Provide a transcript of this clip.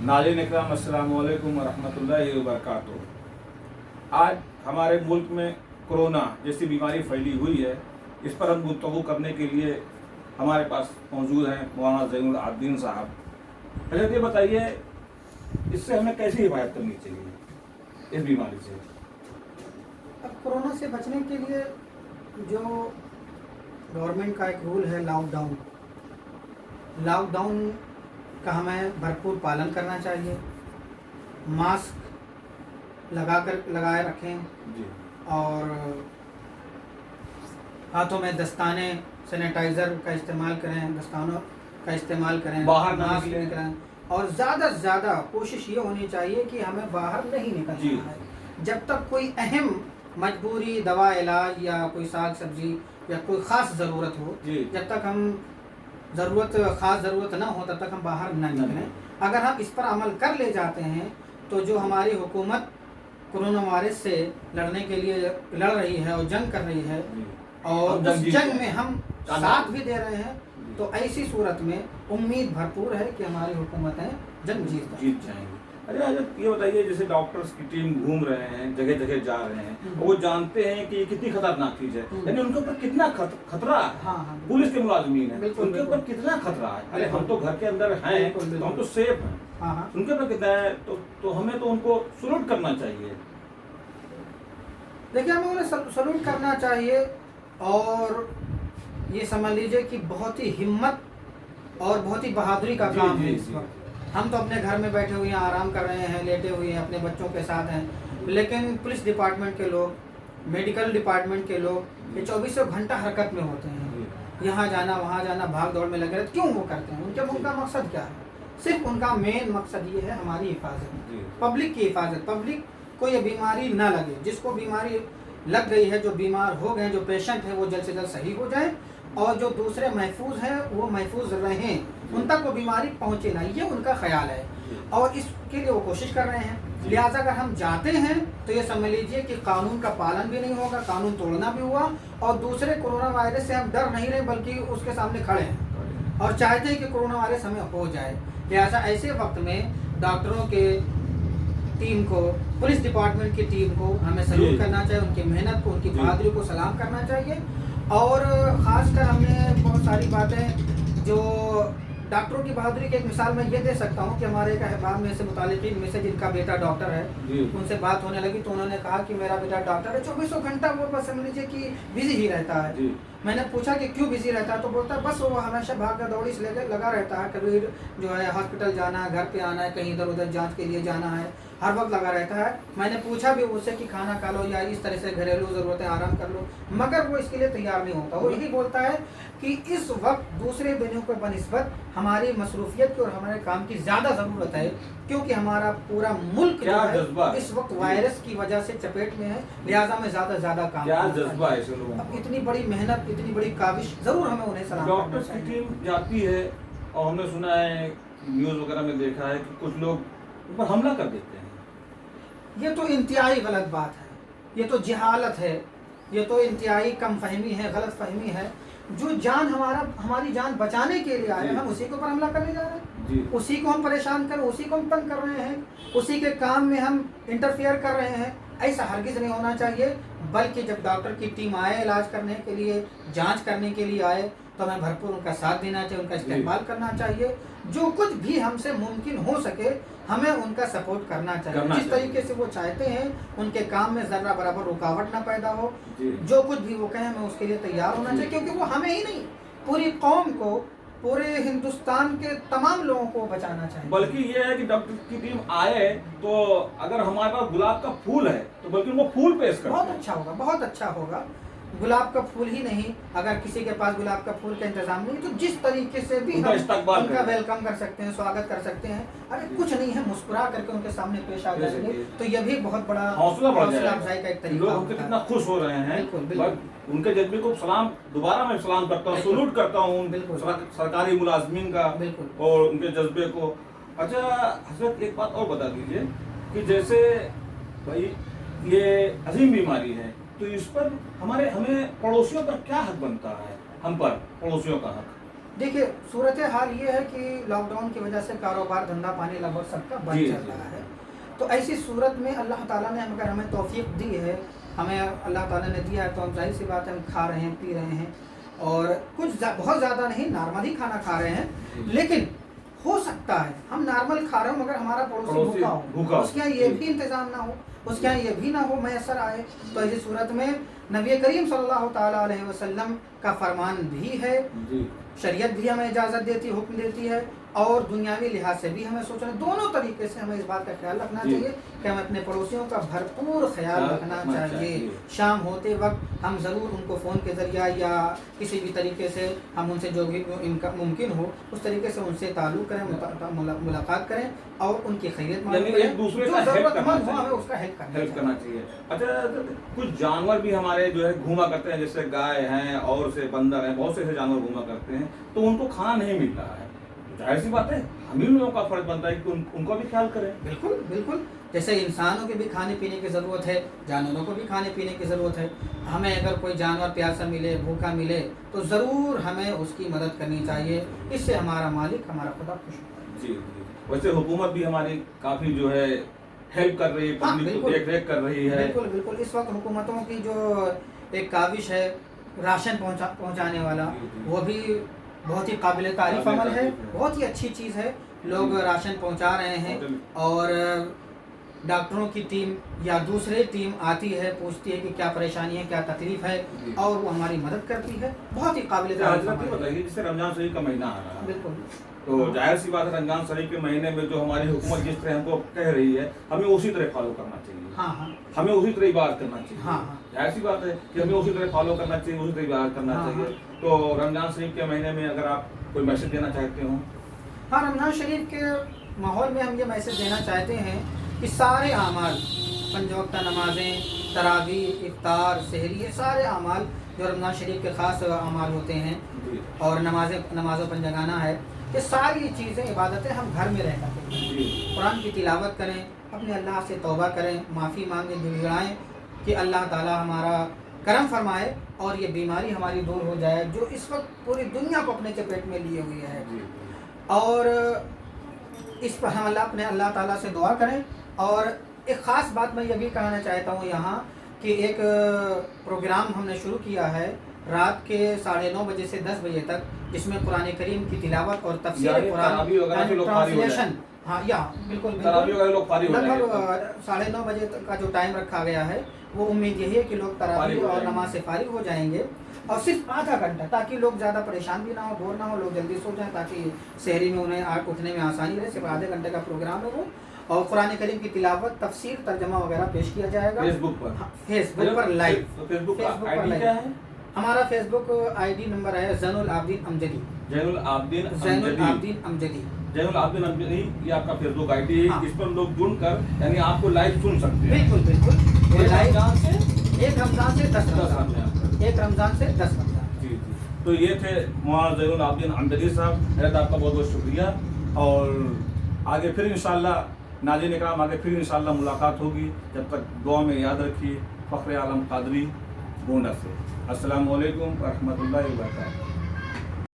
नाज़रीन इकराम अस्सलाम वालेकुम वरहमतुल्लाहि वबरकातुहू। आज हमारे मुल्क में कोरोना जैसी बीमारी फैली हुई है, इस पर हम गुफ्तगू करने के लिए हमारे पास मौजूद हैं मौलाना ज़ैनुल आबिदीन साहब। अच्छा ये बताइए, इससे हमें कैसी हिफाजत करनी चाहिए इस बीमारी से? अब कोरोना से बचने के लिए जो गवर्नमेंट का एक रूल है लॉकडाउन का हमें भरपूर पालन करना चाहिए। मास्क लगाए रखें जी। और हाथों में दस्ताने सैनिटाइज़र का इस्तेमाल करें, दस्तानों का इस्तेमाल करें, बाहर ना मास्क निकलें। करें और ज़्यादा से ज़्यादा कोशिश ये होनी चाहिए कि हमें बाहर नहीं जी। निकलना है। जब तक कोई अहम मजबूरी, दवा, इलाज या कोई साग सब्जी या कोई ख़ास ज़रूरत हो, जी। जब तक हम ख़ास ज़रूरत ना हो तब तक हम बाहर न निकलें। अगर हम इस पर अमल कर ले जाते हैं तो जो हमारी हुकूमत कोरोना वायरस से लड़ने के लिए लड़ रही है और जंग कर रही है और उस जंग में हम साथ भी दे रहे हैं, तो ऐसी सूरत में उम्मीद भरपूर है कि हमारी हुकूमतें जंग जीत जाएंगी। अच्छा ये बताइए, जैसे डॉक्टर्स की टीम घूम रहे हैं, जगह जगह जा रहे हैं, वो जानते हैं कि ये कितनी खतरनाक चीज है, यानी उनके ऊपर कितना खतरा है। हाँ, पुलिस के मुलाजमीन है, बिल्कुल, उनके ऊपर कितना खतरा है। अरे हम तो घर के अंदर हैं, बिल्कुल, तो हम तो सेफ हैं। हाँ, उनके ऊपर कितना है, तो हमें तो उनको सलूट करना चाहिए। देखिए हमें उन्हें सलूट करना चाहिए और ये समझ लीजिए कि बहुत ही हिम्मत और बहुत ही बहादुरी का काम है इस वक्त। हम तो अपने घर में बैठे हुए हैं, आराम कर रहे हैं, लेटे हुए हैं, अपने बच्चों के साथ हैं, लेकिन पुलिस डिपार्टमेंट के लोग, मेडिकल डिपार्टमेंट के लोग ये 24 घंटा हरकत में होते हैं। यहाँ जाना वहाँ जाना, भाग दौड़ में लगे रहते। क्यों वो करते हैं? उनका मकसद क्या है? सिर्फ उनका मेन मकसद ये है हमारी हिफाजत, पब्लिक की हिफाजत। पब्लिक को ये बीमारी ना लगे, जिसको बीमारी लग गई है, जो बीमार हो गए, जो पेशेंट है, वो जल्द से जल्द सही हो जाए और जो दूसरे महफूज हैं वो महफूज रहें, उन तक वो बीमारी पहुंचे ना, ये उनका ख्याल है और इसके लिए वो कोशिश कर रहे हैं। लिहाजा अगर हम जाते हैं तो ये समझ लीजिए कि कानून का पालन भी नहीं होगा, कानून तोड़ना भी हुआ और दूसरे कोरोना वायरस से हम डर नहीं रहे बल्कि उसके सामने खड़े हैं और चाहते हैं कि कोरोना वायरस हमें हो जाए। लिहाजा ऐसे वक्त में डॉक्टरों के टीम को, पुलिस डिपार्टमेंट की टीम को हमें सलूट करना चाहिए, उनकी मेहनत को, उनकी बहादुरी को सलाम करना चाहिए। और ख़ासकर हमने बहुत सारी बातें, जो डॉक्टरों की बहादुरी की एक मिसाल मैं ये दे सकता हूँ कि हमारे एक अहबाब में से मुतालिकीन में से जिनका बेटा डॉक्टर है, उनसे बात होने लगी तो उन्होंने कहा कि मेरा बेटा डॉक्टर है, 24 घंटा वो बस समझ लीजिए कि बिजी ही रहता है। मैंने पूछा कि क्यों बिजी रहता है, तो बोलता है बस वो हमेशा भागा दौड़ी से लगा रहता है, कभी जो है हॉस्पिटल जाना है, घर पे आना है, कहीं इधर उधर जांच के लिए जाना है, हर वक्त लगा रहता है। मैंने पूछा भी उससे कि खाना खा लो या इस तरह से घरेलू ज़रूरतें आराम कर लो, मगर वो इसके लिए तैयार नहीं होता। वो यही बोलता है कि इस वक्त दूसरे दिनों के बनिस्बत हमारी मसरूफियत की और हमारे काम की ज़्यादा ज़रूरत है, क्योंकि हमारा पूरा मुल्क जो है इस वक्त वायरस की वजह से चपेट में है। लिहाजा में ज़्यादा काम क्या जज्बा है ऐसे लोगों को। इतनी बड़ी मेहनत, इतनी बड़ी काविश, ज़रूर हमें उन्हें सलाम करना चाहिए। डॉक्टर्स की टीम जाती है और हमने सुना है, न्यूज़ वगैरह में देखा है कि कुछ लोग ऊपर हमला कर देते हैं। ये तो इंतहाई गलत बात है, ये तो जहालत है, ये तो इंतहाई कम फहमी है, गलत फहमी है। जो जान हमारी जान बचाने के लिए आए, हम उसी के ऊपर हमला करने जा रहे हैं, उसी को हम परेशान कर, उसी को हम तंग कर रहे हैं, उसी के काम में हम इंटरफियर कर रहे हैं। ऐसा हरगिज़ नहीं होना चाहिए, बल्कि जब डॉक्टर की टीम आए इलाज करने के लिए, जांच करने के लिए आए, तो हमें भरपूर उनका साथ देना चाहिए, उनका इस्तेमाल करना चाहिए। जो कुछ भी हमसे मुमकिन हो सके हमें उनका सपोर्ट करना चाहिए। जिस तरीके से वो चाहते हैं उनके काम में ज़रा बराबर रुकावट ना पैदा हो, जो कुछ भी वो कहें हमें उसके लिए तैयार होना चाहिए, क्योंकि वो हमें ही नहीं, पूरी कौम को, पूरे हिंदुस्तान के तमाम लोगों को बचाना चाहिए। बल्कि ये है कि डॉक्टर की टीम आए तो अगर हमारे पास गुलाब का फूल है तो बल्कि उनको फूल पेश करें। बहुत अच्छा होगा, बहुत अच्छा होगा। गुलाब का फूल ही नहीं, अगर किसी के पास गुलाब का फूल का इंतजाम नहीं तो जिस तरीके से भी हम उनका वेलकम कर सकते हैं, स्वागत कर सकते हैं। अरे कुछ नहीं है, मुस्कुरा करके उनके सामने पेश आ जाएंगे तो यह भी बहुत बड़ा हौसला अफजाई का एक तरीका है। कितना खुश हो रहे हैं, उनके जज्बे को दोबारा मैं सलाम करता हूँ, सलूट करता हूँ सरकारी मुलाजमीन का और उनके जज्बे को। अच्छा हजरत, एक बात और बता दीजिए कि जैसे भाई ये अजीम बीमारी है, तो इस पर हमें पड़ोसियों पर क्या हक बनता है? हम पर पड़ोसियों का हक? देखिए सूरत हाल ये है कि लॉकडाउन की वजह से कारोबार धंधा पानी लगभग सबका बंद जी, चल जी। रहा है। तो ऐसी सूरत में अल्लाह ताला ने अगर हमें तौफीक दी है, हमें अल्लाह ताला ने दिया है, तो हम जाहिर सी बात है हम खा रहे हैं, पी रहे हैं, और बहुत ज़्यादा नहीं, नॉर्मल ही खाना खा रहे हैं। लेकिन हो सकता है हम नॉर्मल खा रहे हो मगर हमारा पड़ोसी भूखा हो, उसके यहाँ ये भी इंतज़ाम ना हो, उसके यहाँ ये भी ना हो, मैसर आए। तो ऐसी सूरत में नबी करीम सल्लल्लाहु ताला अलैहि वसल्लम का फरमान भी है, शरीयत भी हमें इजाज़त देती, हुक्म देती है, और दुनियावी लिहाज से भी हमें सोचना, दोनों तरीके से हमें इस बात का ख्याल रखना चाहिए कि हमें अपने पड़ोसियों का भरपूर ख्याल रखना चाहिए। शाम होते वक्त हम ज़रूर उनको फ़ोन के ज़रिए या किसी भी तरीके से हम उनसे जो भी इनका मुमकिन हो उस तरीके से उनसे ताल्लुक़ करें, मुलाकात करें और उनकी खैरियत मालूम करें, एक दूसरे जो का हेल्प ज़रूरतमंद हो करना हमें उसका हेल्प करना चाहिए। अच्छा, कुछ जानवर भी हमारे जो है घूमा करते हैं, जैसे गाय हैं और से बंदर हैं, बहुत से ऐसे जानवर घूमा करते हैं, तो उनको खाना नहीं मिल रहा है। जाहिर सी बात है हम ही लोगों का फर्ज बनता है कि उनका भी ख्याल करें। बिल्कुल बिल्कुल, जैसे इंसानों की भी खाने पीने की ज़रूरत है, जानवरों को भी खाने पीने की ज़रूरत है। हमें अगर कोई जानवर प्यासा मिले, भूखा मिले, तो ज़रूर हमें उसकी मदद करनी चाहिए। इससे हमारा मालिक, हमारा खुदा खुश होता है। जी जी। वैसे हुकूमत भी हमारी काफ़ी जो है हेल्प कर रही है, पब्लिक को देख रेख कर रही है। बिल्कुल बिल्कुल, इस वक्त हुकूमतों की जो एक काविश है राशन पहुंचाने वाला, वो भी बहुत ही काबिल तारीफ अमल है, बहुत ही अच्छी चीज़ है। लोग राशन पहुंचा रहे हैं और डॉक्टरों की टीम या दूसरे टीम आती है, पूछती है कि क्या परेशानी है, क्या तकलीफ है, और वो हमारी मदद करती है। बहुत ही काबिल तारीफ अमल है। बताइए, जैसे रमजान शरीफ का महीना आ रहा है, बिल्कुल, तो जाहिर सी बात है रमजान शरीफ के महीने में जो हमारी हुकूमत जिस तरह हमको कह रही है, हमें उसी तरह फॉलो करना चाहिए। हाँ, हमें उसी तरह इबादत करना चाहिए। हाँ, जाहिर सी बात है कि हमें उसी तरह फॉलो करना चाहिए, उसी तरह इबादत करना चाहिए। तो रमजान शरीफ के महीने में अगर आप कोई मैसेज देना चाहते हो? हाँ, रमजान शरीफ के माहौल में हम ये मैसेज देना चाहते हैं कि सारे अमाल, 5 वक्त नमाजें, तरावी, इफ्तार, सहरी, ये सारे अमाल जो रमज़ान शरीफ के ख़ास अमाल होते हैं, और नमाज़ों पर जगाना है, ये सारी चीज़ें, इबादतें हम घर में रहकर करें। कुरान की तिलावत करें, अपने अल्लाह से तौबा करें, माफ़ी मांगें, गिड़गिड़ाएँ कि अल्लाह ताला हमारा करम फरमाए और ये बीमारी हमारी दूर हो जाए जो इस वक्त पूरी दुनिया को अपने चपेट में लिए हुई है। और इस पर हम अल्लाह ताला से दुआ करें। और एक ख़ास बात मैं ये भी कहना चाहता हूँ यहाँ कि एक प्रोग्राम हमने शुरू किया है रात के 9:30 बजे से 10 बजे तक, जिसमें कुरान करीम की तिलावत और तफसीर कुरान ट्रांसलेशन, हाँ या बिल्कुल लगभग 9:30 बजे तक का जो टाइम रखा गया है, वो उम्मीद यही है कि लोग तरावी और नमाज से फारिग हो जाएंगे, और सिर्फ आधा घंटा, ताकि लोग ज़्यादा परेशान भी ना हो, बोर ना हो, लोग जल्दी सो जाएं, ताकि शहरी में उन्हें उठने में आसानी रहे। सिर्फ आधे घंटे का प्रोग्राम है वो, और कुरान करीम की तिलावत, तफसीर, तर्जमा वगैरह पेश किया जाएगा फेसबुक पर। हाँ, फेसबुक पर लाइव। फेसबुक पर आईडी क्या है? हमारा फेसबुक आईडी नंबर है ज़ैनुल आबिदीन अमजदी। ज़ैनुल आबिदीन अमजदी, ये आपका फेसबुक आईडी है। हाँ। इस पर लोग जुड़कर यानी आपको लाइव सुन सकते हैं। बिल्कुल बिल्कुल, ये लाइव रमजान से 1 रमज़ान से 10 रमज़ान, 1 रमज़ान से 10 रमज़ान। जी जी। तो ये थे मौलाना ज़ैनुल आबिदीन अमजदी साहब, हज़रत आपका बहुत बहुत शुक्रिया। और आगे फिर इंशाअल्लाह नाज़रीन इकराम, आगे फिर इंशाअल्लाह मुलाकात होगी। जब तक दुआ में याद रखिए फ़ख्र आलम क़ादरी गोंडा से। अस्सलामु अलैकुम व रहमतुल्लाहि व बरकातहू।